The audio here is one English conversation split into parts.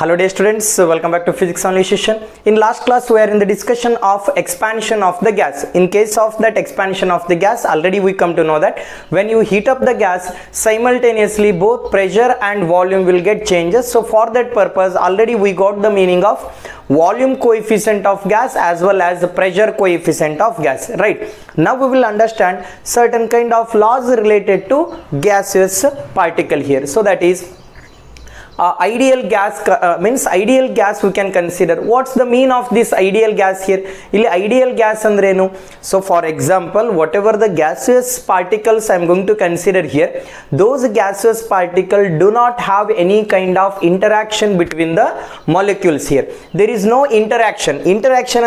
Hello dear students, welcome back to physics only session. In last class we are in the discussion of expansion of the gas. In case of that expansion of the gas, already we come to know that when you heat up the gas, simultaneously both pressure and volume will get changes. So for that purpose already we got the meaning of volume coefficient of gas as well as the pressure coefficient of gas, right? Now we will understand certain kind of laws related to gaseous particle here. So that is ideal gas means ideal gas we can consider. What's the mean of this ideal gas here? Ili ideal gas andrenu? So for example, whatever the gaseous particles I am going to consider here, those gaseous particles do not have any kind of interaction between the molecules here. There is no interaction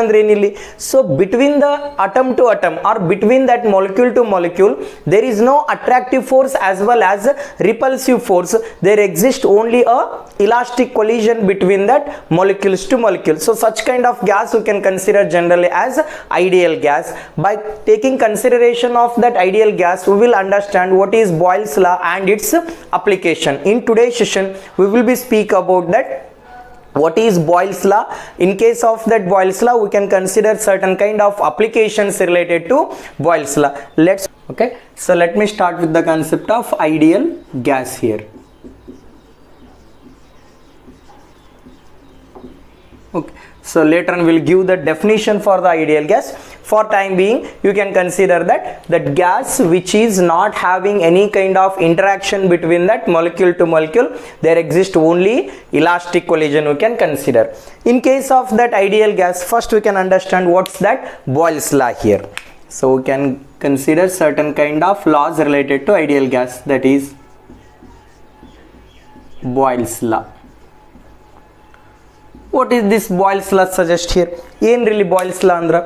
andre enilli. So between the atom to atom or between that molecule to molecule, there is no attractive force as well as repulsive force. There exists only a elastic collision between that molecules to molecules. So such kind of gas we can consider generally as ideal gas. By taking consideration of that ideal gas, we will understand what is Boyle's law and its application. In today's session we will be speak about that what is Boyle's law. In case of that Boyle's law, we can consider certain kind of applications related to Boyle's law. Okay, so let me start with the concept of ideal gas here. Okay, so later on we'll give the definition for the ideal gas. For time being, you can consider that gas which is not having any kind of interaction between that molecule to molecule, there exists only elastic collision we can consider. In case of that ideal gas, first we can understand what's that Boyle's law here. So we can consider certain kind of laws related to ideal gas, that is Boyle's law. What is this Boyle's law suggest here? ಏನು really Boyle's law andra?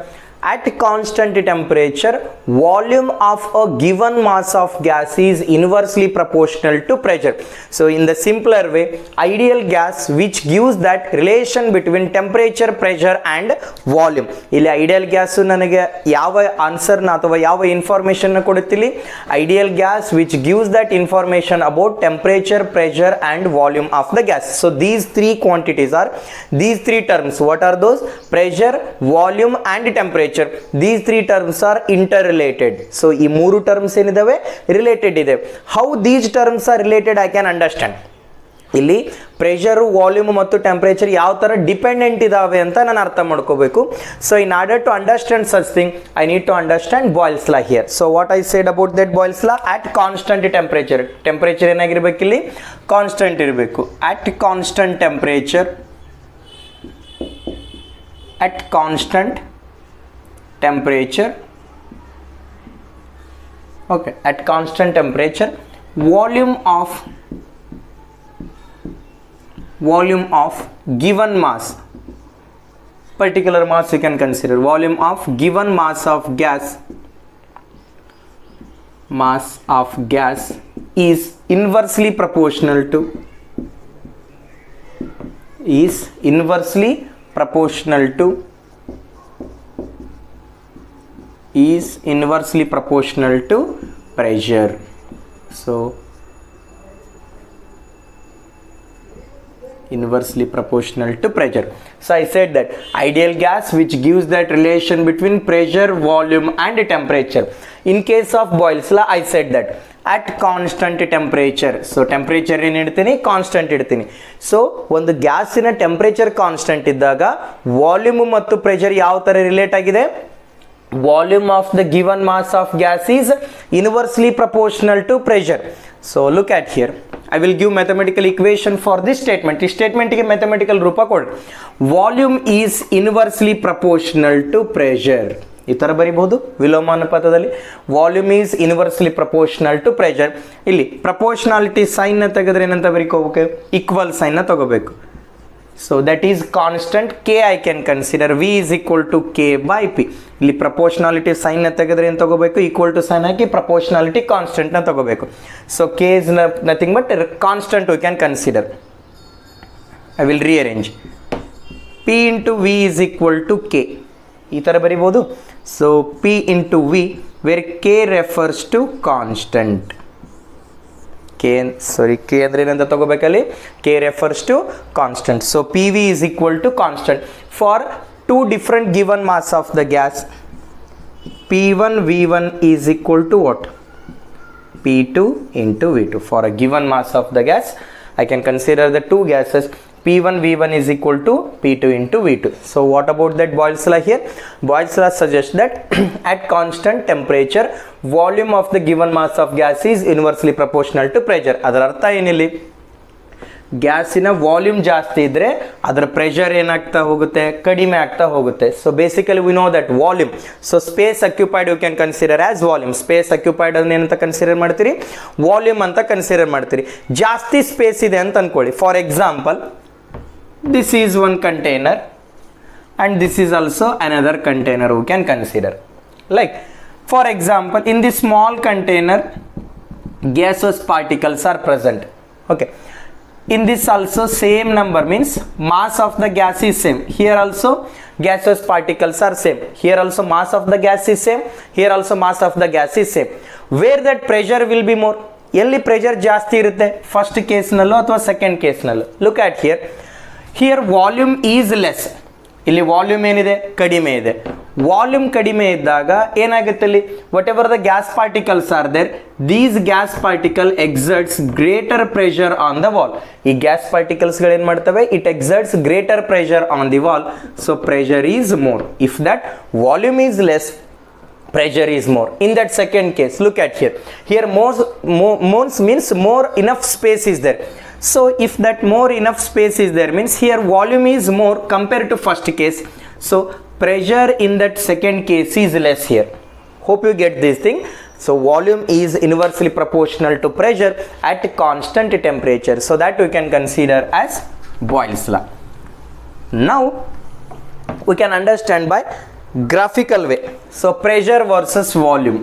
At constant temperature, volume of a given mass of gas is inversely proportional to pressure. So in the simpler way, ideal gas which gives that relation between temperature, pressure and volume. ಇಲ್ಲಿ ideal gas ನನಗೆ ಯಾವ answer ನ ಅಥವಾ ಯಾವ information ನ ಕೊಡುತ್ತಿಲ್ಲಿ? Ideal gas which gives that information about temperature, pressure and volume of the gas. So these three quantities are these three terms. What are those? Pressure, volume and temperature. These three terms are interrelated. So ಈ ಮೂರು terms ಏನಿದಾವೆ related ಇದೆ. How these terms are related I can understand. ಇಲ್ಲಿ pressure, volume ಮತ್ತು temperature ಯಾವ ತರ dependent ಇದಾವೆ ಅಂತ ನಾನು ಅರ್ಥ ಮಾಡ್ಕೋಬೇಕು. So in order to understand such thing I need to understand Boyle's law here. So what I said about that Boyle's law? At constant temperature, temperature ಏನಾಗಿರ್ಬೇಕು ಇಲ್ಲಿ? ಕಾನ್ಸ್ಟಂಟ್ ಇರಬೇಕು. At constant temperature, at constant temperature, okay, at constant temperature, volume of given mass, particular mass you can consider, volume of given mass of gas is inversely proportional to pressure. So inversely proportional to pressure. So I said that ideal gas which gives that relation between pressure, volume and temperature. In case of Boyle's law, I said that at constant temperature. So temperature ಏನು ಇಡ್ತೀನಿ? Constant ಇಡ್ತೀನಿ. So ಒಂದು ಗ್ಯಾಸಿನ temperature constant ಇದ್ದಾಗ volume ಮತ್ತು pressure ಯಾವ ತರ relate ಆಗಿದೆ? Volume of the given mass of gas is inversely proportional to pressure. So look at here, I will give mathematical equation for this statement. This statement ಗೆ mathematical ರೂಪ ಕೊಡಿ. Volume is inversely proportional to pressure. ಈ ತರ ಬರೀಬಹುದು ವಿಲೋಮಾನುಪಾತದಲ್ಲಿ. Volume is inversely proportional to pressure. ಇಲ್ಲಿ proportionality sign ನ ತೆಗೆದ್ರೆ ಏನಂತ ಬರೀಕೋಬೇಕು? ಈಕ್ವಲ್ ಸೈನ್ ನ ತಗೋಬೇಕು. So that is constant k I can consider. V is equal to k by p. ಇಲ್ಲಿ ಪ್ರಪೋರ್ಷನಾಲಿಟಿ ಸೈನ್ ನ ತೆಗೆದ್ರೆ ಏನು ತಗೋಬೇಕು? ಈಕ್ವಲ್ ಟು ಸೈನ್ ಹಾಕಿ ಪ್ರಪೋರ್ಷನಾಲಿಟಿ ಕಾನ್ಸ್ಟೆಂಟ್ ನ ತಗೋಬೇಕು. So k is nothing but constant we can consider. I will rearrange. P into V is equal to k. ಈ ತರ ಬರೀಬಹುದು. So P into V where k refers to constant. K ಅಂದ್ರೆ ಏನಂತ ತಗೋಬೇಕಲ್ಲಿ, K refers to constant. So PV is equal to constant for two different given mass of the gas. P1 V1 is equal to what? P2 into V2. For a given mass of the gas, I can consider the two gases. P1 V1 is equal to P2 into V2. So what about that Boyle's law here? Boyle's law suggests that at constant temperature, volume of the given mass of gas is inversely proportional to pressure. ಅದರ ಅರ್ಥ ಏನಿಲ್ಲಿ, ಗ್ಯಾಸಿನ volume ಜಾಸ್ತಿ ಇದ್ರೆ ಅದರ pressure ಏನಾಗ್ತಾ ಹೋಗುತ್ತೆ, ಕಡಿಮೆ ಆಗ್ತಾ ಹೋಗುತ್ತೆ. So basically we know that volume. So space occupied you can consider as volume. Space occupied ಅದನ್ನ ಏನಂತ ಕನ್ಸಿಡರ್ ಮಾಡ್ತೀರಿ, ವಾಲ್ಯೂಮ್ ಅಂತ ಕನ್ಸಿಡರ್ ಮಾಡ್ತೀರಿ. ಜಾಸ್ತಿ ಸ್ಪೇಸ್ ಇದೆ ಅಂತ ಅನ್ಕೊಳ್ಳಿ. For example, this is one container and this is also another container we can consider. Like for example, in this small container gaseous particles are present. Okay, in this also same number, means mass of the gas is same. Here also gaseous particles are same. Here also mass of the gas is same. Here also mass of the gas is same. Where that pressure will be more? ಎಲ್ಲಿ pressure ಜಾಸ್ತಿ ಇರುತ್ತೆ, first ಕೇಸ್ನಲ್ಲೋ ಅಥವಾ second ಕೇಸ್ನಲ್ಲೋ? Look at here. Here volume is less. ಇಲ್ಲಿ volume ಏನಿದೆ, ಕಡಿಮೆ ಇದೆ. ವಾಲ್ಯೂಮ್ ಕಡಿಮೆ ಇದ್ದಾಗ ಏನಾಗುತ್ತೆ, ಅಲ್ಲಿ whatever the gas particles are there, these gas particle exerts greater pressure on the wall. ಈ ಗ್ಯಾಸ್ ಪಾರ್ಟಿಕಲ್ಸ್ ಗಳು ಏನ್ ಮಾಡ್ತವೆ, it exerts greater pressure on the wall. So pressure is more. If that volume is less, pressure is more. In that second case, look at here. Here more means more enough space is there. So if that more enough space is there, means here volume is more compared to first case. So pressure in that second case is less here. Hope you get this thing. So volume is inversely proportional to pressure at constant temperature. So that we can consider as Boyle's law. Now we can understand by graphical way. So pressure versus volume.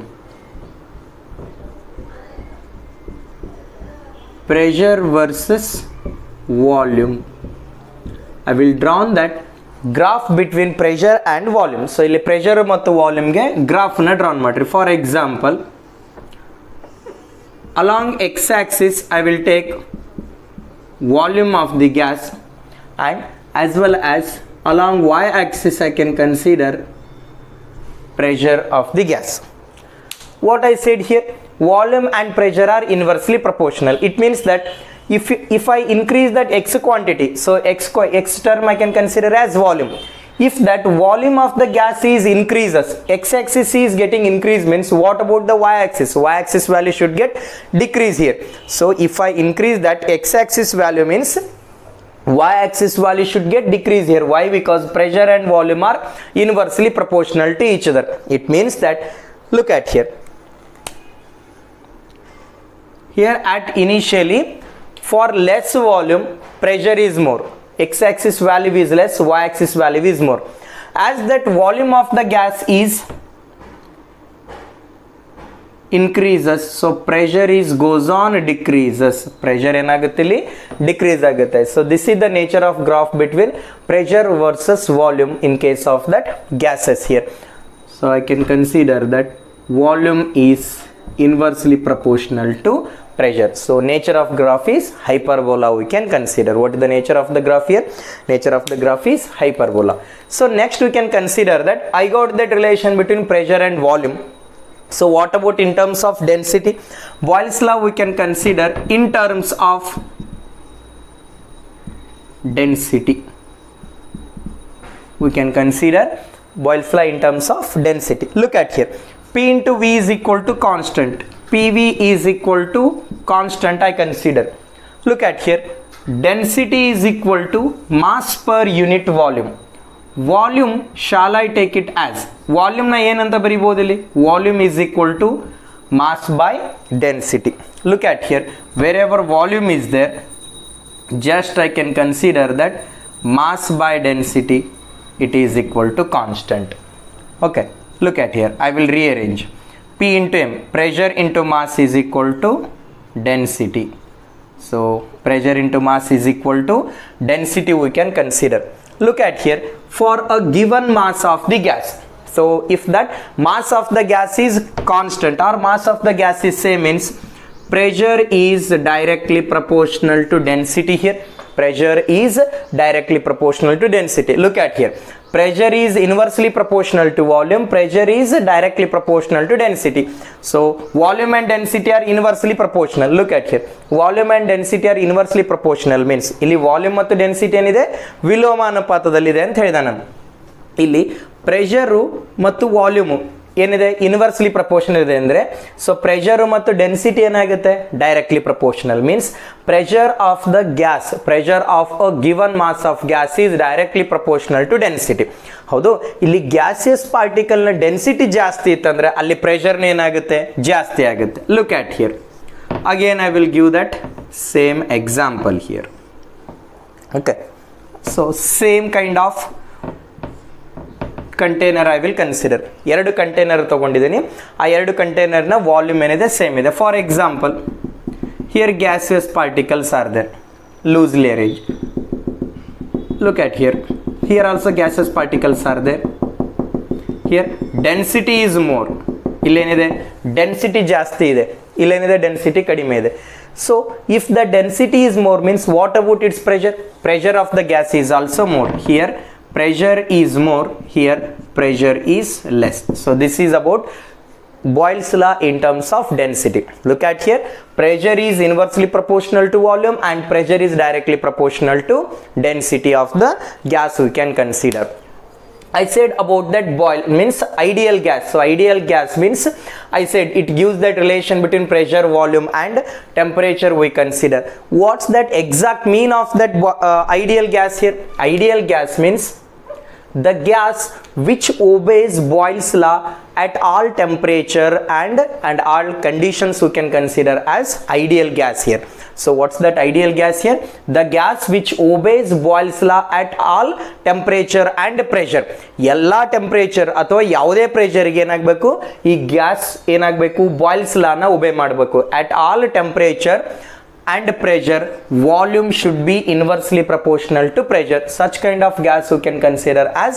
Pressure versus volume. I will draw on that graph between pressure and volume. So ಇಲ್ಲಿ pressure ಮತ್ತು volume ಗೆ graph ನ draw ಮಾಡ್ರಿ. For example, along x axis I will take volume of the gas, and as well as along y axis I can consider pressure of the gas. What I said here, volume and pressure are inversely proportional. It means that if I increase that x quantity, so x term I can consider as volume. If that volume of the gas is increases, x axis is getting increased, means what about the y axis? Y axis value should get decrease here. So if I increase that x axis value, means y axis value should get decrease here. Why? Because pressure and volume are inversely proportional to each other. It means that, look at here. Here at initially, for less volume, pressure is more. X axis value is less, y axis value is more. As that volume of the gas is increases, so pressure is goes on decreases. Pressure ಏನಾಗುತ್ತೆ, ಇಲ್ಲಿ decrease ಆಗುತ್ತೆ. So this is the nature of graph between pressure versus volume in case of that gases here. So I can consider that volume is inversely proportional to pressure. So nature of graph is hyperbola. We can consider what is the nature of the graph here. Nature of the graph is hyperbola. So next we can consider that I got that relation between pressure and volume. So what about in terms of density? Boyle's law we can consider in terms of density. We can consider Boyle's law in terms of density. Look at here. P into V is equal to constant. PV is equal to constant I consider. Look at here. Density is equal to mass per unit volume. Volume shall I take it as? Volume na ಏನಂತ ಬರಿಬಹುದು ಇಲ್ಲಿ? Volume is equal to mass by density. Look at here. Wherever volume is there, just I can consider that mass by density, it is equal to constant. Okay. Look at here. I will rearrange. P into M, pressure into mass is equal to density. So pressure into mass is equal to density we can consider. Look at here, for a given mass of the gas. So if that mass of the gas is constant or mass of the gas is same, means pressure is directly proportional to density here. Pressure is directly proportional to density. Look at here. Pressure is inversely proportional to volume. Pressure is directly proportional to density. So volume and density are inversely proportional. Look at here. Volume and density are inversely proportional means ಇಲ್ಲಿ volume ಮತ್ತು density ಏನಿದೆ ವಿಲೋಮಾನುಪಾತದಲ್ಲಿದೆ ಅಂತ ಹೇಳಿದ ನಾನು. ಇಲ್ಲಿ pressure ಮತ್ತು volume ಏನಿದೆ inversely proportional ಇದೆ ಅಂದರೆ ಸೊ ಪ್ರೆಷರು ಮತ್ತು ಡೆನ್ಸಿಟಿ ಏನಾಗುತ್ತೆ directly proportional means pressure of the gas pressure of a given mass of gas is directly proportional to density. ಹೌದು, ಇಲ್ಲಿ ಗ್ಯಾಸಿಯಸ್ ಪಾರ್ಟಿಕಲ್ನ ಡೆನ್ಸಿಟಿ ಜಾಸ್ತಿ ಇತ್ತಂದ್ರೆ ಅಲ್ಲಿ ಪ್ರೆಷರ್ನ ಏನಾಗುತ್ತೆ ಜಾಸ್ತಿ ಆಗುತ್ತೆ. Look at here again I will give that same example here. Okay, so same kind of container I will consider. ಎರಡು container ತಗೊಂಡಿದ್ದೀನಿ, ಆ ಎರಡು ಕಂಟೈನರ್ನ ವಾಲ್ಯೂಮ್ ಏನಿದೆ ಸೇಮ್ ಇದೆ. For example here gaseous particles are there loosely arrange. Look at here also gaseous particles are there. Here density is more, ಇಲ್ಲೇನಿದೆ density ಜಾಸ್ತಿ ಇದೆ, ಇಲ್ಲೇನಿದೆ ಡೆನ್ಸಿಟಿ ಕಡಿಮೆ ಇದೆ. So if the density is more means what about it's pressure? Pressure of the gas is also more. Here pressure is more, here pressure is less. So this is about Boyle's law in terms of density. Look at here, pressure is inversely proportional to volume and pressure is directly proportional to density of the gas we can consider. I said about that Boyle means ideal gas. So ideal gas means I said it gives that relation between pressure, volume and temperature we consider. What's that exact mean of that ideal gas here? Ideal gas means the gas which obeys Boyle's law at all temperature and all conditions we can consider as ideal gas here. So what's that ideal gas here? The gas which obeys Boyle's law at all temperature and pressure. ಎಲ್ಲ temperature ಅಥವಾ ಯಾವುದೇ ಪ್ರೆಷರ್ಗೆ ಏನಾಗಬೇಕು ಈ gas ಏನಾಗಬೇಕು boils ಲಾನ ಒಬೇ ಮಾಡಬೇಕು. at all temperature and pressure volume should be inversely proportional to pressure. Such kind of gas you can consider as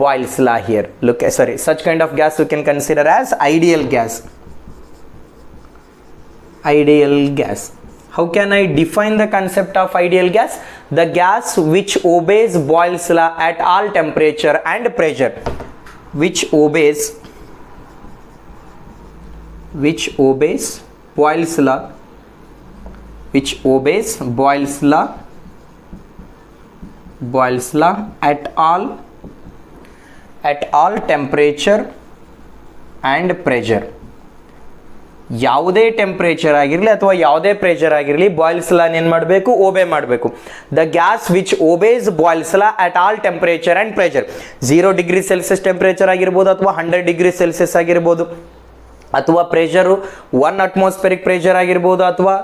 Boyle's law here. Look, sorry, such kind of gas you can consider as ideal gas. Ideal gas. How can I define the concept of ideal gas? The gas which obeys Boyle's law at all temperature and pressure, which obeys Boyle's law, which obeys Boyle's law at all temperature and pressure. ಯಾವುದೇ temperature ಆಗಿರಲಿ ಅಥವಾ ಯಾವುದೇ pressure ಆಗಿರಲಿ boils ಲಾ ಏನು ಮಾಡಬೇಕು obey ಮಾಡಬೇಕು. The gas which obeys Boyle's law at all temperature and pressure. 0 degree Celsius temperature ಆಗಿರ್ಬೋದು ಅಥವಾ 100 ಡಿಗ್ರಿ ಸೆಲ್ಸಿಯಸ್ ಆಗಿರ್ಬೋದು ಅಥವಾ ಪ್ರೆಷರು 1 ಅಟ್ಮಾಸ್ಫಿಯರಿಕ್ ಪ್ರೆಷರ್ ಆಗಿರ್ಬೋದು ಅಥವಾ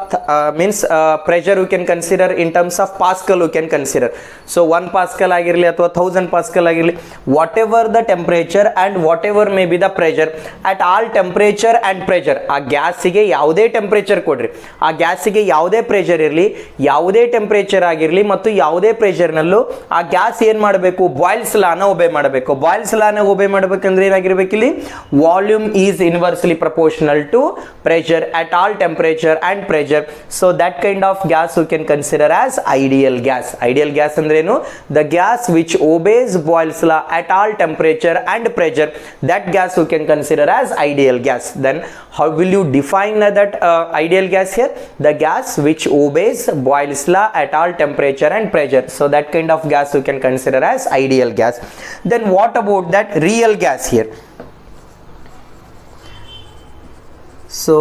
means pressure you can consider in terms of pascal you can consider. So 1 pascal ಆಗಿರಲಿ ಅಥವಾ 1000 pascal ಆಗಿರಲಿ, whatever the temperature and whatever may be the pressure at all temperature and pressure. ಆ ಗ್ಯಾಸಿಗೆ ಯಾವುದೇ temperature ಕೊಡ್ರಿ, ಆ ಗ್ಯಾಸಿಗೆ ಯಾವುದೇ ಪ್ರೆಷರ್ ಇರಲಿ, ಯಾವುದೇ ಟೆಂಪರೇಚರ್ ಆಗಿರಲಿ ಮತ್ತು ಯಾವುದೇ ಪ್ರೆಷರ್ನಲ್ಲೂ ಆ ಗ್ಯಾಸ್ ಏನು ಮಾಡಬೇಕು ಬಾಯ್ಲ್ಸ್ ಲಾನ ಒಬೇ ಮಾಡಬೇಕು. ಬಾಯ್ಲ್ಸ್ ಲಾನ ಒಬೇ ಮಾಡಬೇಕಂದ್ರೆ ಏನಾಗಿರ್ಬೇಕು ಇಲ್ಲಿ volume is inversely proportional to pressure at all temperature and pressure. So that kind of gas you can consider as ideal gas. Ideal gas andrenu? The gas which obeys Boyle's law at all temperature and pressure, that gas you can consider as ideal gas. Then how will you define that ideal gas here? The gas which obeys Boyle's law at all temperature and pressure. So that kind of gas you can consider as ideal gas. Then what about that real gas here? So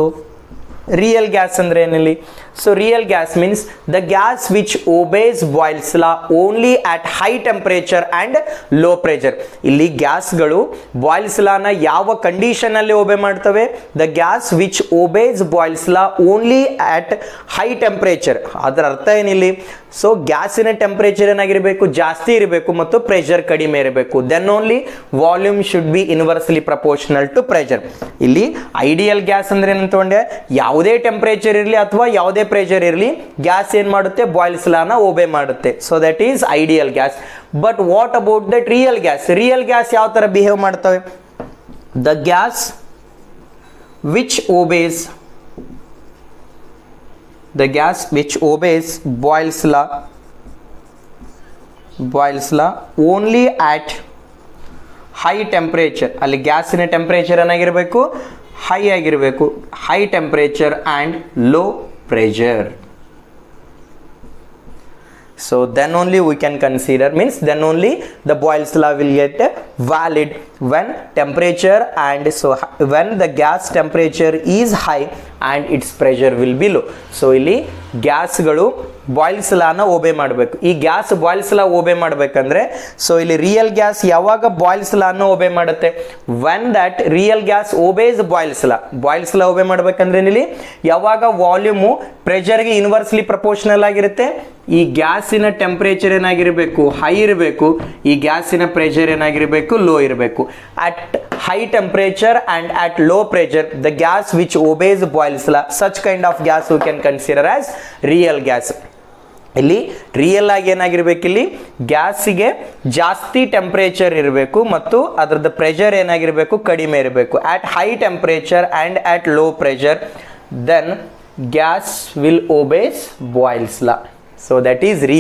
real gas andre enili? So real gas means the gas which obeys Boyle's law only at high temperature and low pressure. ಇಲ್ಲಿ ಗ್ಯಾಸ್ಗಳು boils ಲಾನ ಯಾವ condition ಅಲ್ಲಿ ಒಬೇ ಮಾಡ್ತವೆ? The gas which obeys Boyle's law only at high temperature. ಅದರ ಅರ್ಥ ಏನಿಲ್ಲಿ? So ಗ್ಯಾಸಿನ temperature ಏನಾಗಿರಬೇಕು ಜಾಸ್ತಿ ಇರಬೇಕು ಮತ್ತು ಪ್ರೆಷರ್ ಕಡಿಮೆ ಇರಬೇಕು. Then only volume should be inversely proportional to pressure. ಇಲ್ಲಿ ಐಡಿಯಲ್ ಗ್ಯಾಸ್ ಅಂದ್ರೆ ಏನಂತಂದ್ರೆ ಯಾವುದೇ ಟೆಂಪರೇಚರ್ ಇರಲಿ ಅಥವಾ ಯಾವುದೇ ಪ್ರೆಷರ್ ಇರಲಿ ಗ್ಯಾಸ್ ಏನು ಮಾಡುತ್ತೆ ಬಾಯ್ಲ್ಸ್ ಲಾನ ಒಬೇ ಮಾಡುತ್ತೆ. So that is ideal gas. But what about that real gas? Real gas ಯಾವ ತರ ಬಿಹೇವ್ ಮಾಡ್ತವೆ? The gas which obeys the gas which obeys Boyle's law only at high temperature. ಅಲ್ಲಿ ಗ್ಯಾಸಿನ temperature ಏನಾಗಿರಬೇಕು, high ಆಗಿರಬೇಕು, high temperature and low pressure. So then only we can consider, means then only the Boyle's law will get valid when temperature and so when the gas temperature is high and its pressure will be low. So ಇಲ್ಲಿ ಗ್ಯಾಸ್ಗಳು boils ಲಾನ ಓಬೆ ಮಾಡಬೇಕು. ಈ gas boils law obey ಮಾಡಬೇಕಂದ್ರೆ so ಇಲ್ಲಿ real gas ಯಾವಾಗ Boyle's ಲಾನ obey ಮಾಡುತ್ತೆ, when that real gas obeys Boyle's law obey ಮಾಡಬೇಕಂದ್ರೆ ಇಲ್ಲಿ ಯಾವಾಗ ವಾಲ್ಯೂಮು ಪ್ರೆಷರ್ಗೆ ಇನ್ವರ್ಸ್ಲಿ ಪ್ರಪೋರ್ಷನಲ್ ಆಗಿರುತ್ತೆ, ಈ ಗ್ಯಾಸಿನ ಟೆಂಪರೇಚರ್ ಏನಾಗಿರಬೇಕು, ಹೈ ಇರಬೇಕು, ಈ ಗ್ಯಾಸಿನ ಪ್ರೆಷರ್ ಏನಾಗಿರಬೇಕು, ಲೋ ಇರಬೇಕು. At high temperature and at low pressure the gas which obeys Boyle's law, such kind of gas we can consider as real gas. ಇಲ್ಲಿ ರಿಯಲ್ ಆಗಿ ಏನಾಗಿರ್ಬೇಕು, ಇಲ್ಲಿ ಗ್ಯಾಸಿಗೆ ಜಾಸ್ತಿ ಟೆಂಪರೇಚರ್ ಇರಬೇಕು ಮತ್ತು ಅದರದ್ದು ಪ್ರೆಷರ್ ಏನಾಗಿರಬೇಕು, ಕಡಿಮೆ ಇರಬೇಕು. at high temperature and at low pressure then gas will obeys Boyle's law. So that is real.